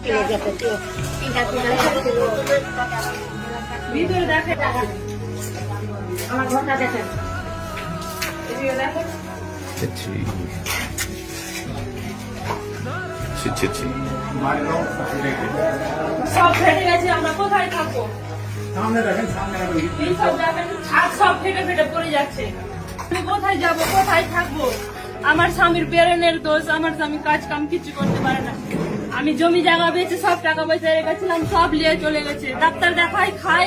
Video দেখে আমার ঘরটা দেখেন, ভিডিও দেখেন। সব ফেটে গেছে, আমরা কোথায় থাকবো? সব ফেটে ফেটে পড়ে যাচ্ছে। আমি কোথায় যাব, কোথায় থাকবো? আমার স্বামীর ব্রেনের দোষ, আমার স্বামী কাজ কাম কিছু করতে পারে না। আমি জমি জায়গা বেঁচে সব টাকা পয়সা রেখেছিলাম, সব নিয়ে চলে গেছে। ডাক্তার দেখাই খাই,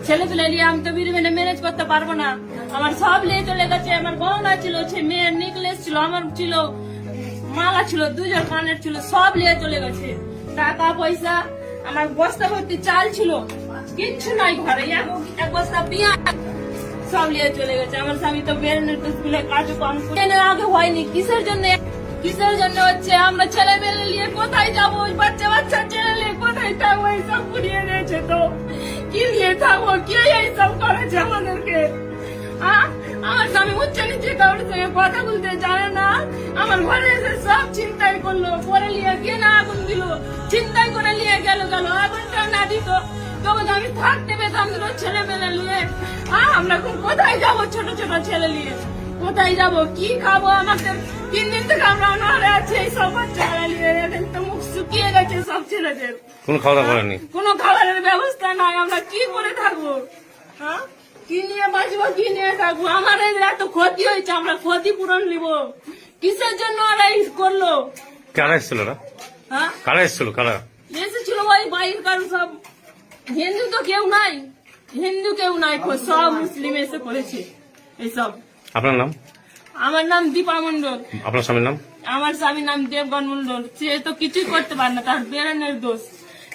ছেলে পেলে নিয়ে আমি তো বিড়ি ম্যানেজ করতে পারবো না। আমার সব নিয়ে চলে গেছে। আমার গহনা ছিল, সে মেয়ের নেকলেস ছিল, আমার ছিল মালা ছিল, দুজন কানের ছিল, সব নিয়ে চলে গেছে। টাকা পয়সা, আমার বস্তা ভর্তি চাল ছিল, কিচ্ছু নাই ঘরে। এক বস্তা পেঁয়াজ সব নিয়ে চলে গেছে। আমার স্বামী তো বেরোনের তো স্কুলে কাজও কম আগে হয়নি। কিসের জন্য হচ্ছে? আমরা ছেলে মেয়ে নিয়ে কোথায় যাবো? ওই বাচ্চা ছেলে নিয়ে কোথায় থাকবো? এইসব পুড়িয়ে দিয়েছে তো কি নিয়ে থাকবো? কে এইসব করেছে আমাদেরকে? আমার স্বামী উচ্চ নিচে কারোর সঙ্গে কথা বলতে জানে না। আমার ঘরে এসে সব চিন্তাই করলো, পরে নিয়ে কে না আগুন দিল, চিন্তাই করে নিয়ে গেল। আগুনটা না দিত তখন আমি থাকতে পেতাম ছেলে মেলে নিয়ে। আমরা কোথায় যাবো? ছোট ছোট ছেলে নিয়ে কোথায় যাবো? কি খাবো? আমাদের 3 দিন থেকে আমরা অনাহারে আছি। এই সব বাচ্চারা নিয়ে এখন তো মুখ শুকিয়ে গেছে সব ছেলেদের। কোনো খাওয়া দাওয়া করেনি? কোনো খাবারের ব্যবস্থা নাই। আমরা কি করে থাকবো? কি নিয়ে বাঁচবো, কি নিয়ে থাকবো? আমার এত ক্ষতি হয়েছে, আমরা ক্ষতিপূরণ নিব। কিসের জন্য ওরা করলো? কারা এসেছিল? কারা এসেছিল? কারা এসেছিল? ওই বাইরের কারণ সব। হিন্দু তো কেউ নাই, সব মুসলিম এসে করেছে এইসব। আপনার নাম? আমার নাম দীপা মন্ডল। আপনার স্বামীর নাম? আমার স্বামীর নাম দেবগণ মন্ডল। সে তো কিছুই করতে পারে না, তার বেরেনের দোষ।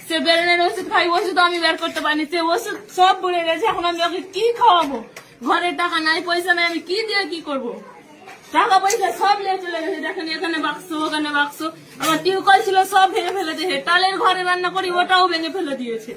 সে বেরেনের ওষুধ খাই, ওষুধ আমি বের করতে পারিনি। সে ওষুধ সব বলে গেছে। এখন আমি ওকে কি খাওয়াবো? ঘরে টাকা নাই, পয়সা নাই, আমি কি দিয়ে কি করবো? টাকা পয়সা সব নিয়ে চলে গেছে। দেখেন এখানে বাক্স, ওখানে বাক্স। আমার টিউবকল ছিল, সব ভেঙে ফেলে দিয়েছে। টালের ঘরে রান্না করি, ওটাও ভেঙে ফেলে দিয়েছে।